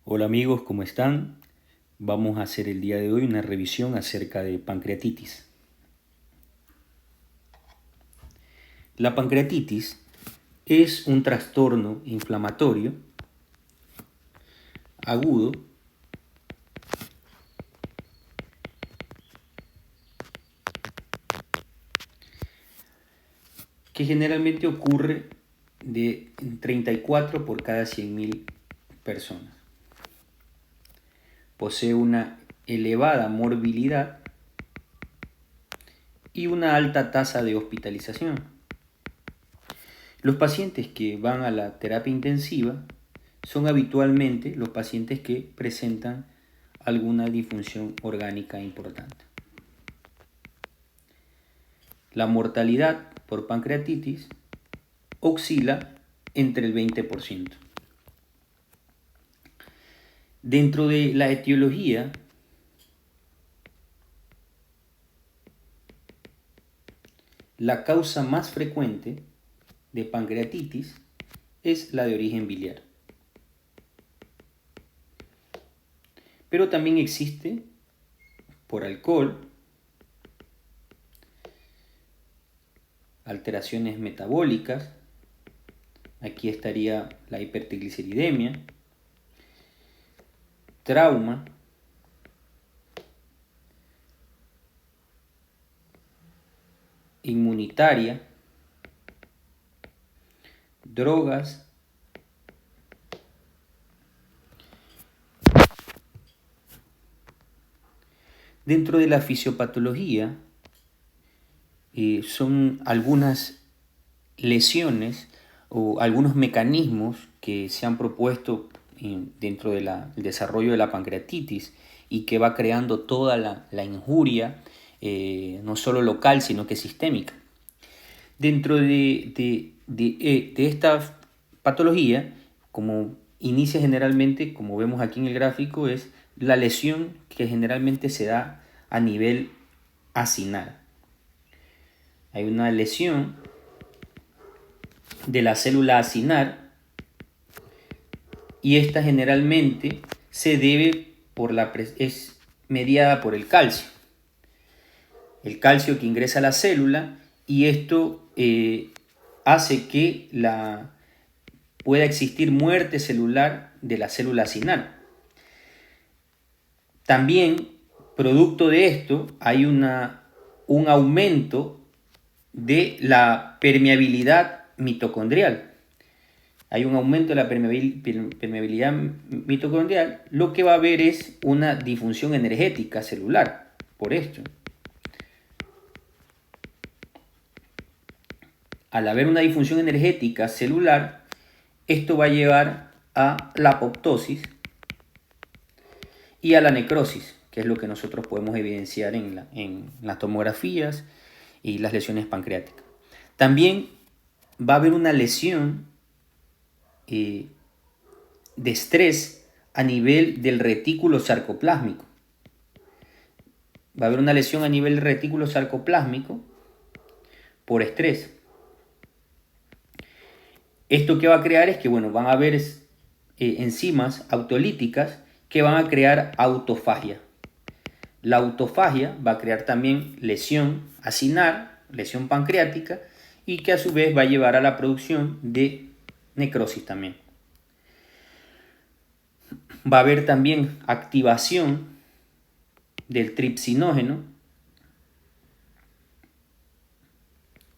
Hola amigos, ¿cómo están? Vamos a hacer el día de hoy una revisión acerca de pancreatitis. La pancreatitis es un trastorno inflamatorio agudo que generalmente ocurre de 34 por cada 100.000 personas. Posee una elevada morbilidad y una alta tasa de hospitalización. Los pacientes que van a la terapia intensiva son habitualmente los pacientes que presentan alguna disfunción orgánica importante. La mortalidad por pancreatitis oscila entre el 20%. Dentro de la etiología, la causa más frecuente de pancreatitis es la de origen biliar. Pero también existe por alcohol, alteraciones metabólicas, aquí estaría la hipertrigliceridemia, trauma, inmunitaria, drogas, dentro de la fisiopatología son algunas lesiones o algunos mecanismos que se han propuesto dentro del desarrollo de la pancreatitis y que va creando toda la injuria, no solo local, sino que sistémica. Dentro de esta patología, como inicia generalmente, como vemos aquí en el gráfico, es la lesión que generalmente se da a nivel acinar. Hay una lesión de la célula acinar y esta generalmente se debe es mediada por el calcio. El calcio que ingresa a la célula y esto hace que pueda existir muerte celular de la célula acinar. También, producto de esto, hay un aumento de la permeabilidad mitocondrial. Hay un aumento de la permeabilidad mitocondrial, lo que va a haber es una disfunción energética celular por esto. Al haber una disfunción energética celular, esto va a llevar a la apoptosis y a la necrosis, que es lo que nosotros podemos evidenciar en las tomografías y las lesiones pancreáticas. También va a haber una lesión de estrés a nivel del retículo sarcoplásmico. Va a haber una lesión a nivel del retículo sarcoplásmico por estrés. Esto que va a crear es que, van a haber enzimas autolíticas que van a crear autofagia. La autofagia va a crear también lesión acinar, lesión pancreática, y que a su vez va a llevar a la producción de necrosis también. Va a haber también activación del tripsinógeno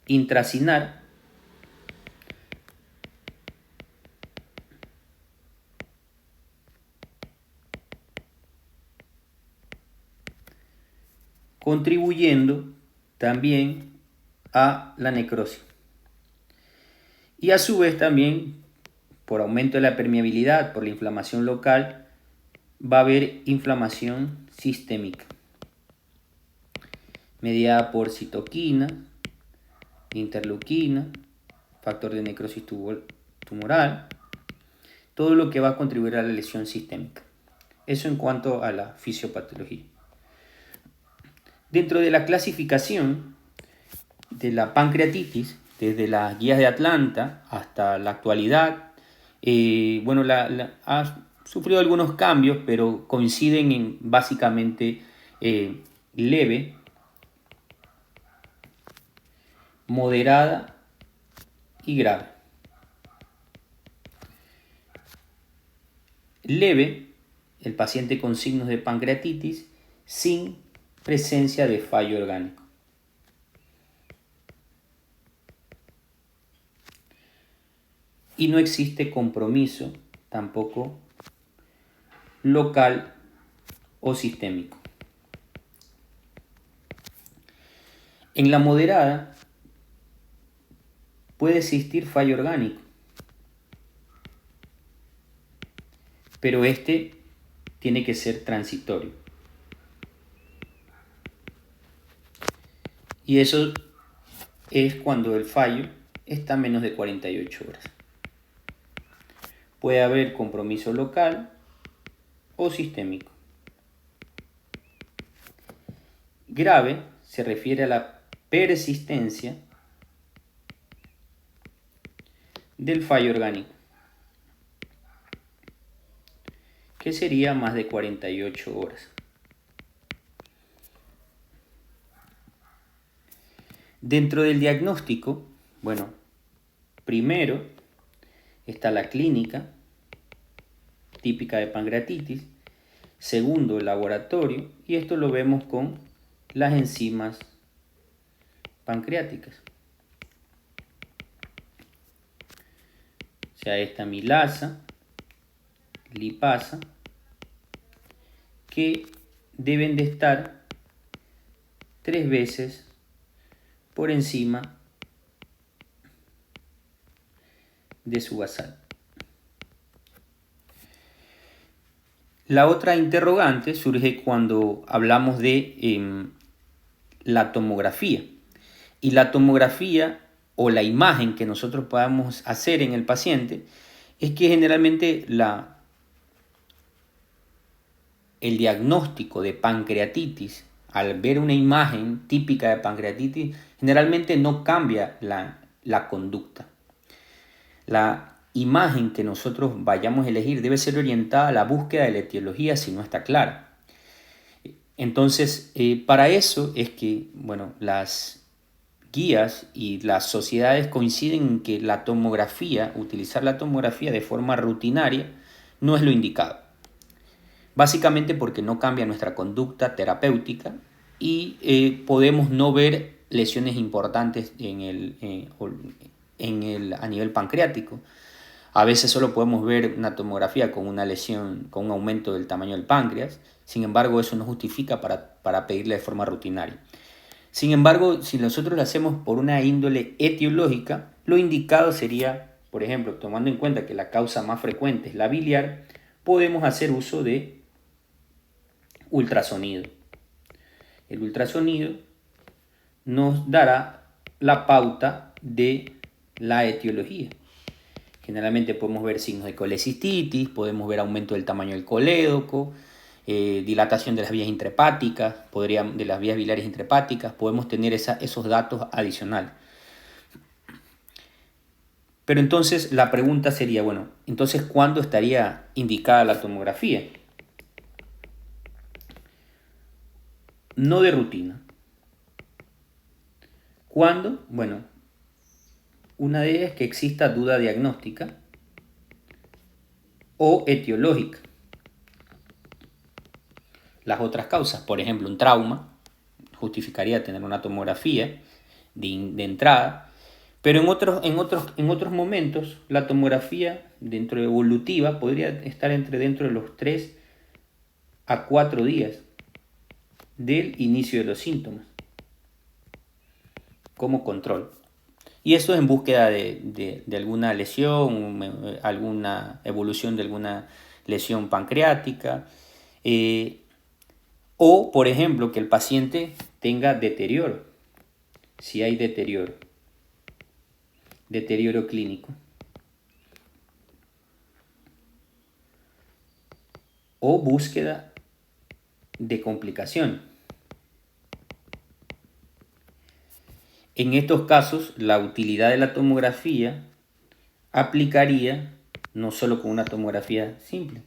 intracinar, contribuyendo también a la necrosis. Y a su vez también, por aumento de la permeabilidad, por la inflamación local, va a haber inflamación sistémica, mediada por citoquina, interleuquina, factor de necrosis tumoral, todo lo que va a contribuir a la lesión sistémica. Eso en cuanto a la fisiopatología. Dentro de la clasificación de la pancreatitis, desde las guías de Atlanta hasta la actualidad, ha sufrido algunos cambios, pero coinciden en básicamente leve, moderada y grave. Leve, el paciente con signos de pancreatitis sin presencia de fallo orgánico. Y no existe compromiso tampoco local o sistémico. En la moderada puede existir fallo orgánico, pero este tiene que ser transitorio. Y eso es cuando el fallo está a menos de 48 horas. Puede haber compromiso local o sistémico. Grave se refiere a la persistencia del fallo orgánico, que sería más de 48 horas. Dentro del diagnóstico, bueno, primero está la clínica típica de pancreatitis, segundo el laboratorio, y esto lo vemos con las enzimas pancreáticas. O sea, esta amilasa, lipasa, que deben de estar 3 veces por encima de su basal. La otra interrogante surge cuando hablamos de la tomografía. Y la tomografía o la imagen que nosotros podamos hacer en el paciente es que generalmente el diagnóstico de pancreatitis, al ver una imagen típica de pancreatitis, generalmente no cambia la conducta. La imagen que nosotros vayamos a elegir debe ser orientada a la búsqueda de la etiología si no está clara. Entonces, para eso es que, bueno, las guías y las sociedades coinciden en que la tomografía, utilizar la tomografía de forma rutinaria, no es lo indicado. Básicamente porque no cambia nuestra conducta terapéutica y podemos no ver lesiones importantes a nivel pancreático. A veces solo podemos ver una tomografía con una lesión, con un aumento del tamaño del páncreas. Sin embargo, eso no justifica para pedirle de forma rutinaria. Sin embargo, si nosotros lo hacemos por una índole etiológica, lo indicado sería, por ejemplo, tomando en cuenta que la causa más frecuente es la biliar, podemos hacer uso de ultrasonido. El ultrasonido nos dará la pauta de la etiología. Generalmente podemos ver signos de colecistitis, podemos ver aumento del tamaño del colédoco, dilatación de las vías intrahepáticas, de las vías biliares intrahepáticas, podemos tener esos datos adicionales. Pero entonces la pregunta sería, bueno, entonces ¿cuándo estaría indicada la tomografía? No de rutina. ¿Cuándo? Bueno, una de ellas es que exista duda diagnóstica o etiológica. Las otras causas, por ejemplo, un trauma, justificaría tener una tomografía de entrada, pero en otros momentos la tomografía dentro de evolutiva podría estar dentro de los 3 a 4 días del inicio de los síntomas como control. Y eso en búsqueda de alguna lesión, alguna evolución de alguna lesión pancreática, o, por ejemplo, que el paciente tenga deterioro, si hay deterioro clínico, o búsqueda de complicación. En estos casos, la utilidad de la tomografía aplicaría no solo con una tomografía simple,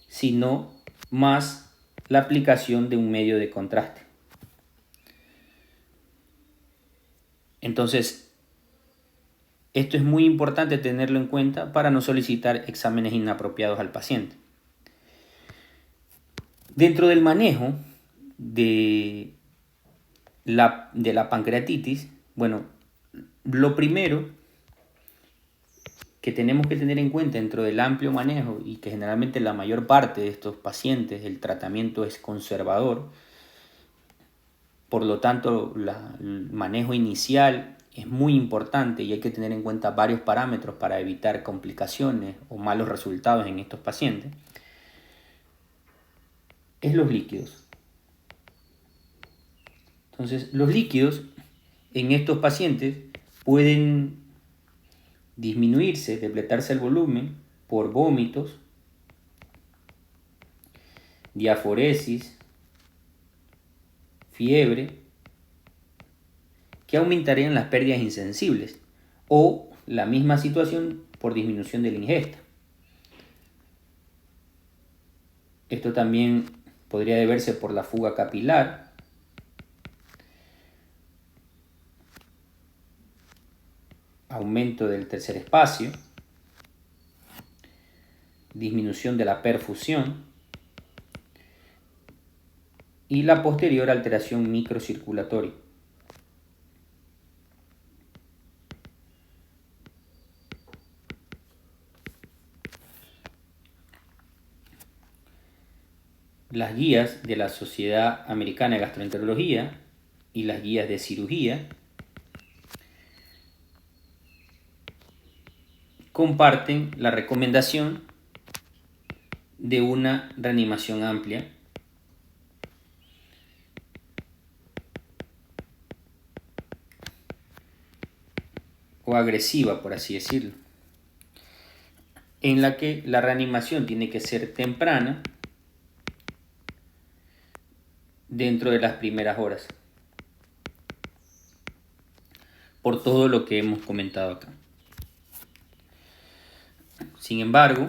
sino más la aplicación de un medio de contraste. Entonces, esto es muy importante tenerlo en cuenta para no solicitar exámenes inapropiados al paciente. Dentro del manejo de la pancreatitis, bueno, lo primero que tenemos que tener en cuenta dentro del amplio manejo, y que generalmente la mayor parte de estos pacientes el tratamiento es conservador, por lo tanto el manejo inicial es muy importante y hay que tener en cuenta varios parámetros para evitar complicaciones o malos resultados en estos pacientes, es los líquidos. Entonces, los líquidos en estos pacientes pueden disminuirse, depletarse el volumen por vómitos, diaforesis, fiebre, que aumentarían las pérdidas insensibles, o la misma situación por disminución de la ingesta. Esto también podría deberse por la fuga capilar, aumento del tercer espacio, disminución de la perfusión y la posterior alteración microcirculatoria. Las guías de la Sociedad Americana de Gastroenterología y las guías de cirugía comparten la recomendación de una reanimación amplia o agresiva, por así decirlo, en la que la reanimación tiene que ser temprana dentro de las primeras horas, por todo lo que hemos comentado acá. Sin embargo,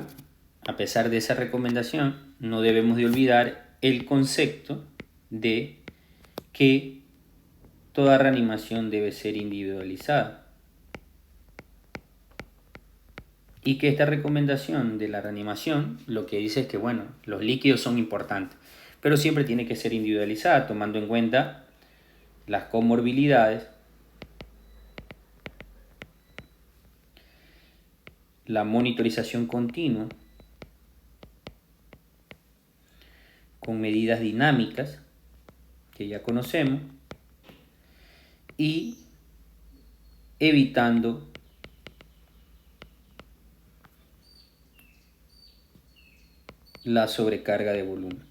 a pesar de esa recomendación, no debemos de olvidar el concepto de que toda reanimación debe ser individualizada y que esta recomendación de la reanimación lo que dice es que, bueno, los líquidos son importantes, pero siempre tiene que ser individualizada, tomando en cuenta las comorbilidades, la monitorización continua con medidas dinámicas que ya conocemos y evitando la sobrecarga de volumen.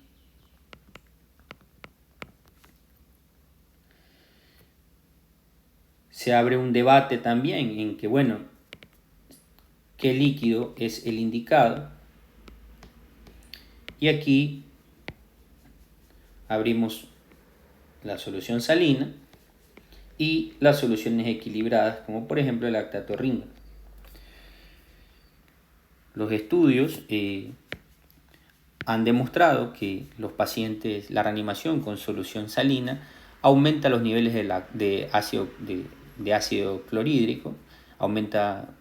Se abre un debate también en que, bueno, ¿qué líquido es el indicado? Y aquí abrimos la solución salina y las soluciones equilibradas, como por ejemplo el lactato ringa. Los estudios han demostrado que los pacientes, la reanimación con solución salina aumenta los niveles de ácido clorhídrico,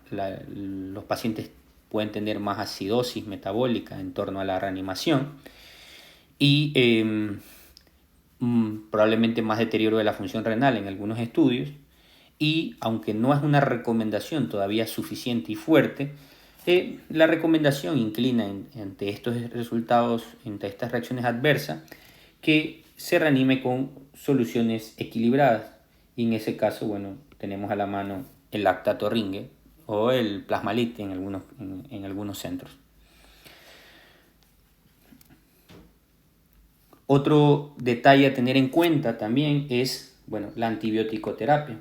los pacientes pueden tener más acidosis metabólica en torno a la reanimación y probablemente más deterioro de la función renal en algunos estudios, y aunque no es una recomendación todavía suficiente y fuerte, la recomendación inclina ante estos resultados, ante estas reacciones adversas, que se reanime con soluciones equilibradas. Y en ese caso, bueno, tenemos a la mano el lactato ringue o el plasmalit en algunos centros. Otro detalle a tener en cuenta también es, bueno, la antibiótico-terapia,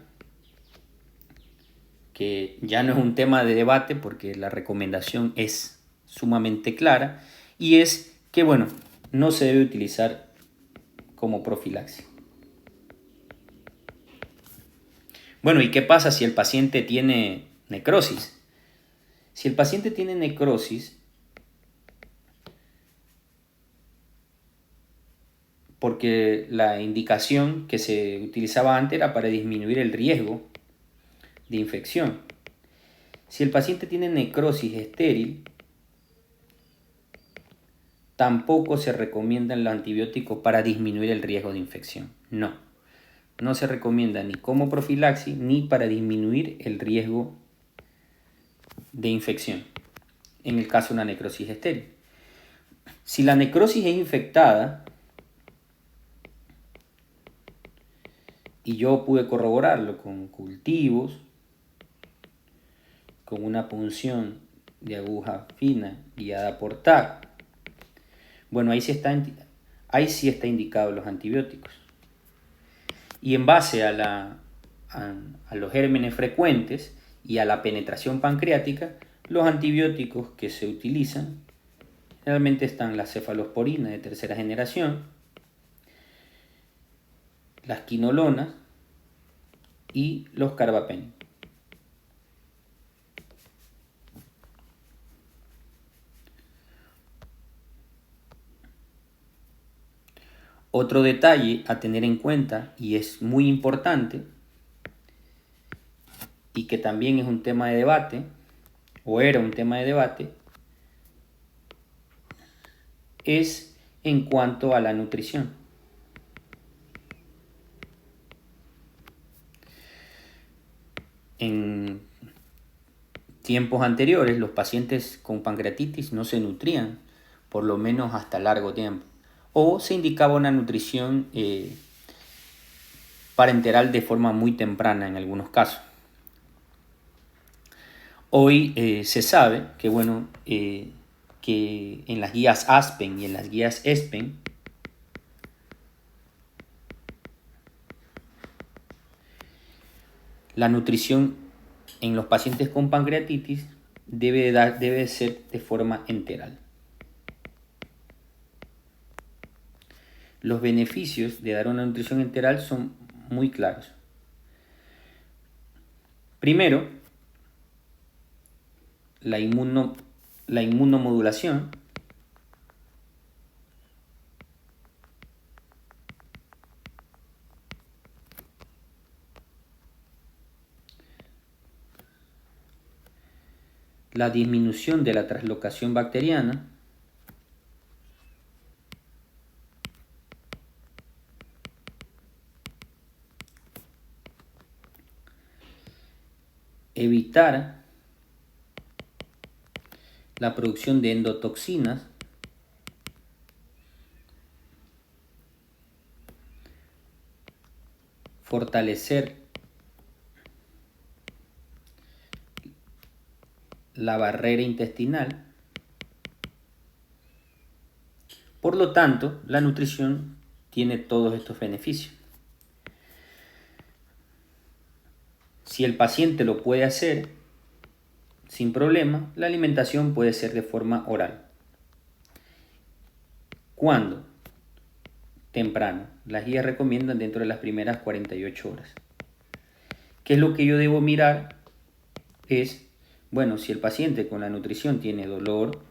que ya no es un tema de debate porque la recomendación es sumamente clara, y es que, bueno, no se debe utilizar como profilaxis. Bueno, ¿y qué pasa si el paciente tiene necrosis? Si el paciente tiene necrosis, porque la indicación que se utilizaba antes era para disminuir el riesgo de infección. Si el paciente tiene necrosis estéril, tampoco se recomiendan los antibióticos para disminuir el riesgo de infección. No se recomienda ni como profilaxis ni para disminuir el riesgo de infección en el caso de una necrosis estéril. Si la necrosis es infectada, y yo pude corroborarlo con cultivos, con una punción de aguja fina guiada por TAC, bueno, ahí sí está indicado los antibióticos. Y en base a los gérmenes frecuentes y a la penetración pancreática, los antibióticos que se utilizan realmente están la cefalosporina de tercera generación, las quinolonas y los carbapenem. Otro detalle a tener en cuenta, y es muy importante, y que también es un tema de debate, o era un tema de debate, es en cuanto a la nutrición. En tiempos anteriores, los pacientes con pancreatitis no se nutrían, por lo menos hasta largo tiempo, o se indicaba una nutrición parenteral de forma muy temprana en algunos casos. Hoy se sabe que, bueno, que en las guías ASPEN y en las guías ESPEN la nutrición en los pacientes con pancreatitis debe ser de forma enteral. Los beneficios de dar una nutrición enteral son muy claros. Primero, la inmunomodulación. La disminución de la translocación bacteriana. Evitar la producción de endotoxinas. Fortalecer la barrera intestinal. Por lo tanto, la nutrición tiene todos estos beneficios. Si el paciente lo puede hacer sin problema, la alimentación puede ser de forma oral. ¿Cuándo? Temprano. Las guías recomiendan dentro de las primeras 48 horas. ¿Qué es lo que yo debo mirar? Es, bueno, si el paciente con la nutrición tiene dolor,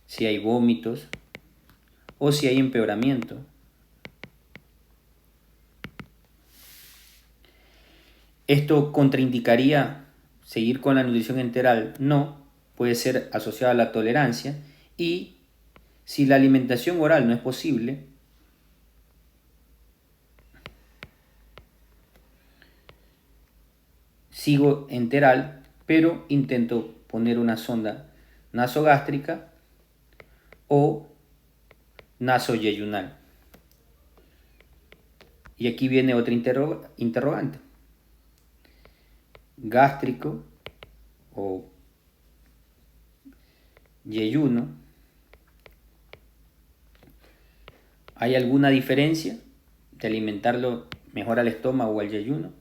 si hay vómitos o si hay empeoramiento. ¿Esto contraindicaría seguir con la nutrición enteral? No, puede ser asociado a la tolerancia, y si la alimentación oral no es posible, sigo enteral, pero intento poner una sonda nasogástrica o nasoyeyunal. Y aquí viene otra interrogante. Gástrico o yeyuno. ¿Hay alguna diferencia de alimentarlo mejor al estómago o al yeyuno?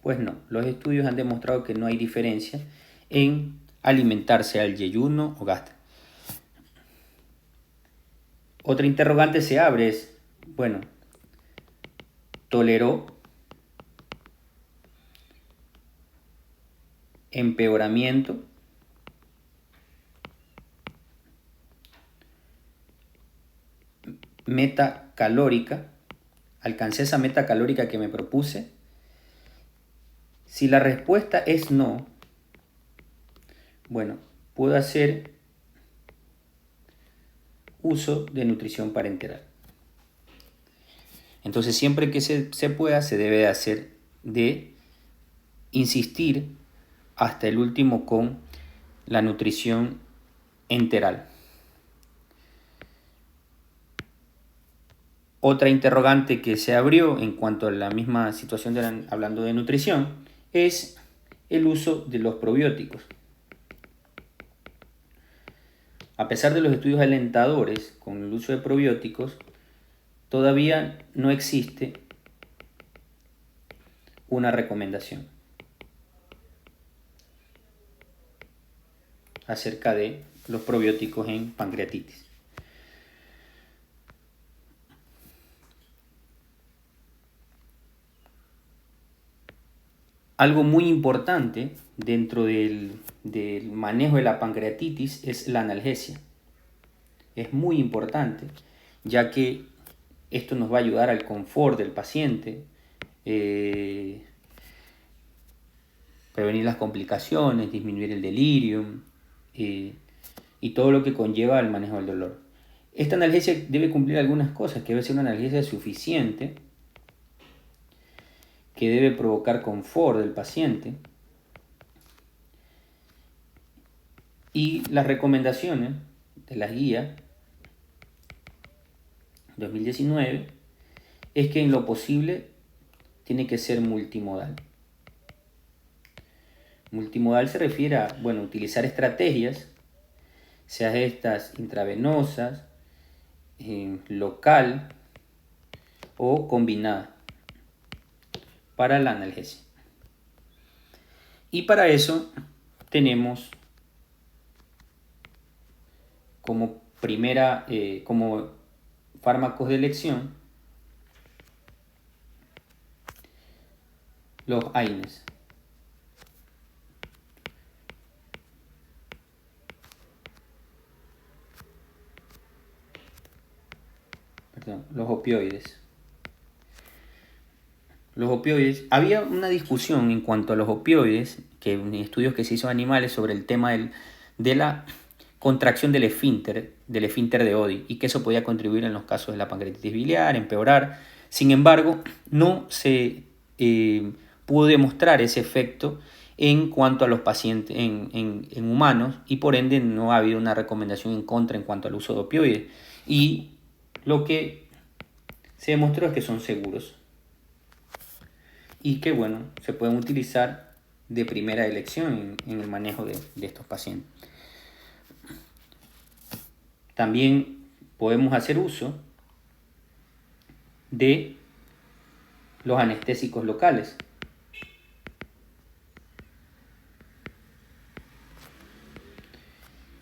Pues no, los estudios han demostrado que no hay diferencia en alimentarse al yeyuno o gástrico. Otra interrogante se abre es, bueno, ¿toleró empeoramiento? meta calórica, alcancé esa meta calórica que me propuse. Si la respuesta es no, bueno, puedo hacer uso de nutrición parenteral. Entonces, siempre que se pueda, se debe hacer de insistir hasta el último con la nutrición enteral. Otra interrogante que se abrió en cuanto a la misma situación hablando de nutrición es el uso de los probióticos. A pesar de los estudios alentadores con el uso de probióticos, todavía no existe una recomendación acerca de los probióticos en pancreatitis. Algo muy importante dentro del manejo de la pancreatitis es la analgesia. Es muy importante, ya que esto nos va a ayudar al confort del paciente, prevenir las complicaciones, disminuir el delirio y todo lo que conlleva el manejo del dolor. Esta analgesia debe cumplir algunas cosas, que debe ser una analgesia suficiente, que debe provocar confort del paciente, y las recomendaciones de las guías 2019 es que en lo posible tiene que ser multimodal. Multimodal se refiere a, bueno, utilizar estrategias, sean estas intravenosas, local o combinada, para la analgesia. Y para eso tenemos como como fármacos de elección los AINES. Los opioides. Los opioides, había una discusión en cuanto a los opioides, que en estudios que se hizo en animales sobre el tema de la contracción del esfínter de Oddi, y que eso podía contribuir en los casos de la pancreatitis biliar, empeorar. Sin embargo, no se pudo demostrar ese efecto en cuanto a los pacientes en humanos, y por ende no ha habido una recomendación en contra en cuanto al uso de opioides. Y lo que se demostró es que son seguros y que, bueno, se pueden utilizar de primera elección en el manejo de estos pacientes. También podemos hacer uso de los anestésicos locales.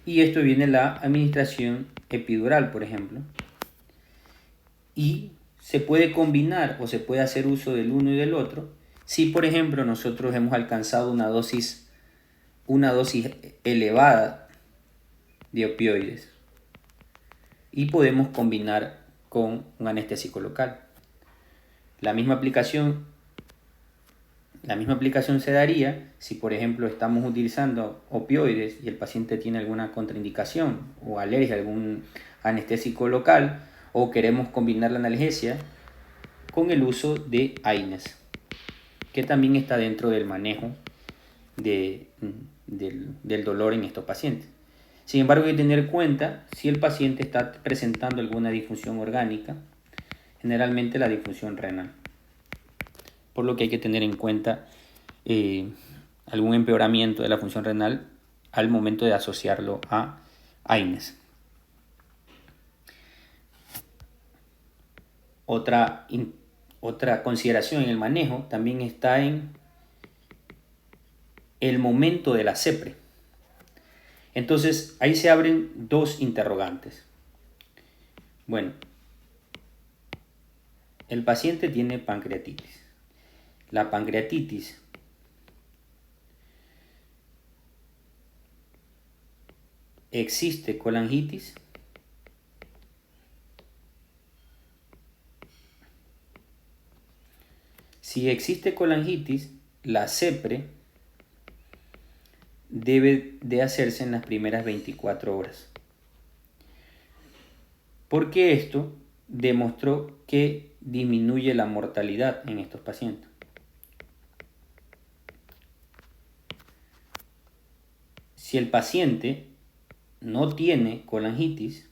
Y esto viene la administración epidural, por ejemplo. Y se puede combinar o se puede hacer uso del uno y del otro si, por ejemplo, nosotros hemos alcanzado una dosis elevada de opioides y podemos combinar con un anestésico local. La misma aplicación se daría si, por ejemplo, estamos utilizando opioides y el paciente tiene alguna contraindicación o alergia a algún anestésico local, o queremos combinar la analgesia con el uso de AINES, que también está dentro del manejo del dolor en estos pacientes. Sin embargo, hay que tener en cuenta si el paciente está presentando alguna disfunción orgánica, generalmente la disfunción renal, por lo que hay que tener en cuenta algún empeoramiento de la función renal al momento de asociarlo a AINES. Otra consideración en el manejo también está en el momento de la CEPRE. Entonces, ahí se abren dos interrogantes. Bueno, el paciente tiene pancreatitis. La pancreatitis existe colangitis. Si existe colangitis, la CEPRE debe de hacerse en las primeras 24 horas. Porque esto demostró que disminuye la mortalidad en estos pacientes. Si el paciente no tiene colangitis,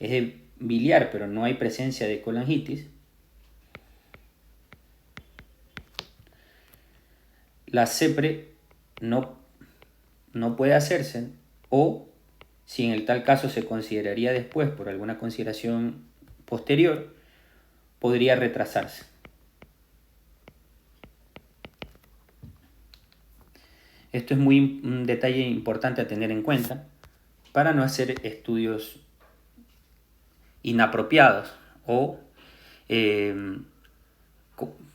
es biliar, pero no hay presencia de colangitis, la CEPRE no puede hacerse, o si en el tal caso se consideraría después por alguna consideración posterior, podría retrasarse. Esto es un detalle importante a tener en cuenta para no hacer estudios inapropiados o,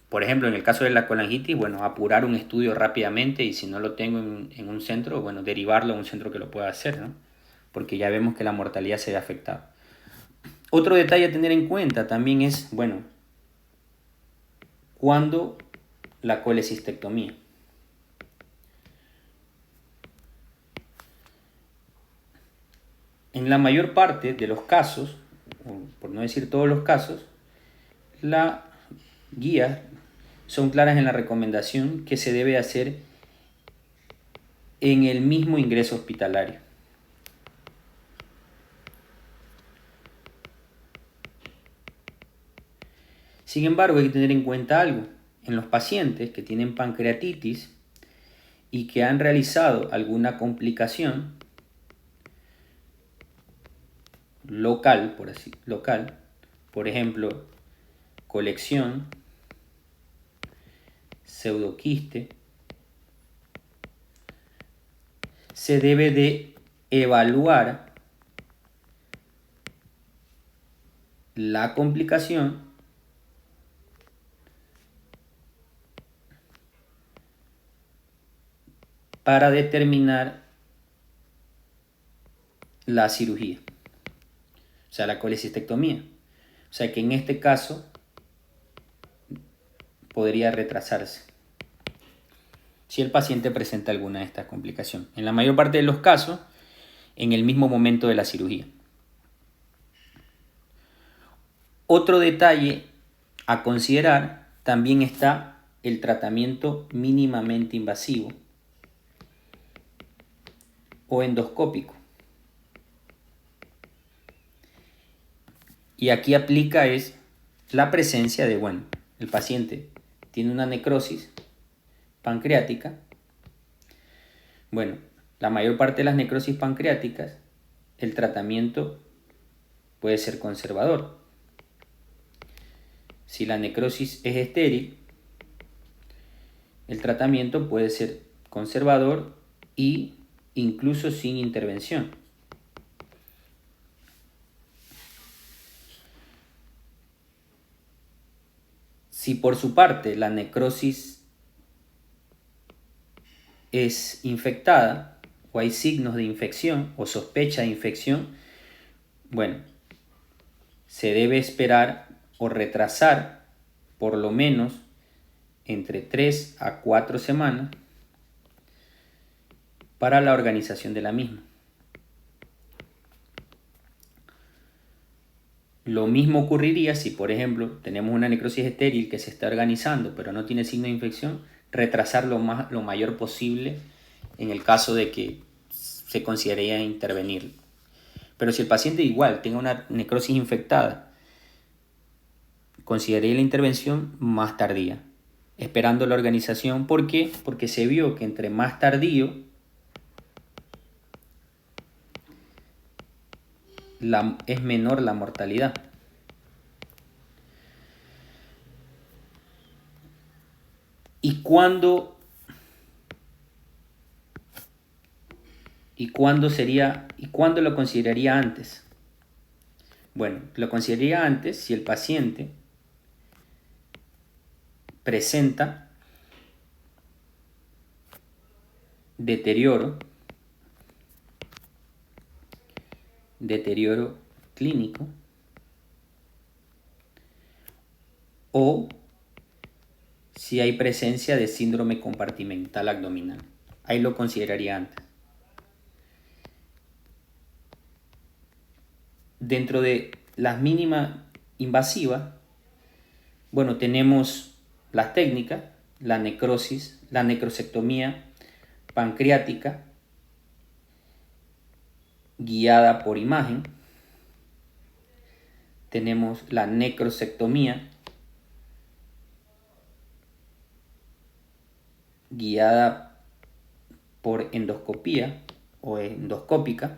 por ejemplo, en el caso de la colangitis, bueno, apurar un estudio rápidamente y si no lo tengo en un centro, bueno, derivarlo a un centro que lo pueda hacer, ¿no? Porque ya vemos que la mortalidad se ve afectada. Otro detalle a tener en cuenta también es, bueno, ¿cuándo la colecistectomía? En la mayor parte de los casos, por no decir todos los casos, las guías son claras en la recomendación que se debe hacer en el mismo ingreso hospitalario. Sin embargo, hay que tener en cuenta algo. En los pacientes que tienen pancreatitis y que han realizado alguna complicación local, por ejemplo, colección, pseudoquiste, se debe de evaluar la complicación para determinar la cirugía, o sea, la colecistectomía. O sea que en este caso podría retrasarse si el paciente presenta alguna de estas complicaciones. En la mayor parte de los casos, en el mismo momento de la cirugía. Otro detalle a considerar también está el tratamiento mínimamente invasivo o endoscópico. Y aquí aplica es la presencia de, bueno, el paciente tiene una necrosis pancreática. Bueno, la mayor parte de las necrosis pancreáticas, el tratamiento puede ser conservador. Si la necrosis es estéril, el tratamiento puede ser conservador e incluso sin intervención. Si por su parte la necrosis es infectada o hay signos de infección o sospecha de infección, bueno, se debe esperar o retrasar por lo menos entre 3 a 4 semanas para la organización de la misma. Lo mismo ocurriría si, por ejemplo, tenemos una necrosis estéril que se está organizando pero no tiene signo de infección, retrasar lo mayor posible en el caso de que se consideraría intervenir. Pero si el paciente igual tenga una necrosis infectada, consideraría la intervención más tardía, esperando la organización. ¿Por qué? Porque se vio que entre más tardío, es menor la mortalidad. ¿Y cuándo lo consideraría antes? Bueno, lo consideraría antes si el paciente presenta deterioro clínico o si hay presencia de síndrome compartimental abdominal. Ahí lo consideraría antes. Dentro de las mínimas invasivas, bueno, tenemos las técnicas, la necrosis, la necrosectomía pancreática guiada por imagen. Tenemos la necrosectomía guiada por endoscopía o endoscópica.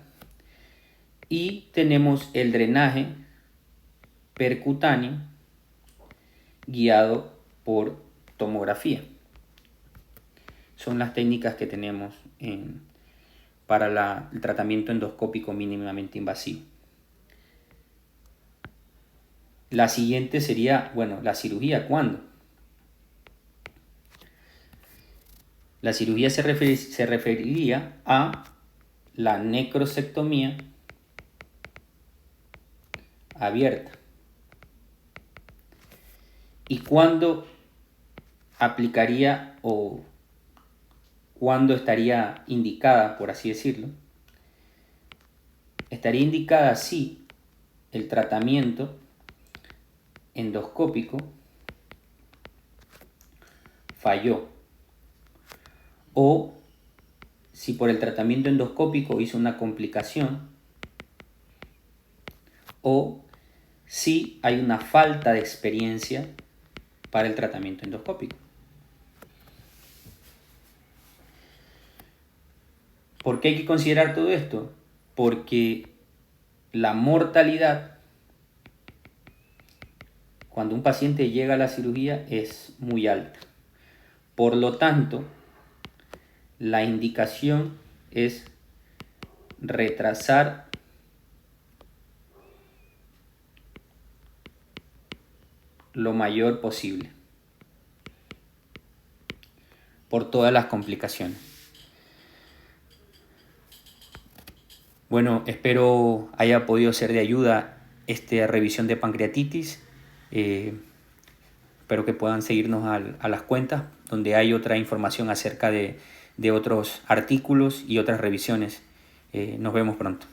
Y tenemos el drenaje percutáneo guiado por tomografía. Son las técnicas que tenemos para el tratamiento endoscópico mínimamente invasivo. La siguiente sería, bueno, la cirugía. ¿Cuándo? La cirugía se referiría a la necrosectomía abierta. ¿Y cuándo aplicaría o cuándo estaría indicada, por así decirlo? Estaría indicada si el tratamiento endoscópico falló o si por el tratamiento endoscópico hizo una complicación o si hay una falta de experiencia para el tratamiento endoscópico. ¿Por qué hay que considerar todo esto? Porque la mortalidad cuando un paciente llega a la cirugía es muy alta. Por lo tanto, la indicación es retrasar lo mayor posible por todas las complicaciones. Bueno, espero haya podido ser de ayuda esta revisión de pancreatitis. Espero que puedan seguirnos a las cuentas donde hay otra información acerca de otros artículos y otras revisiones. Nos vemos pronto.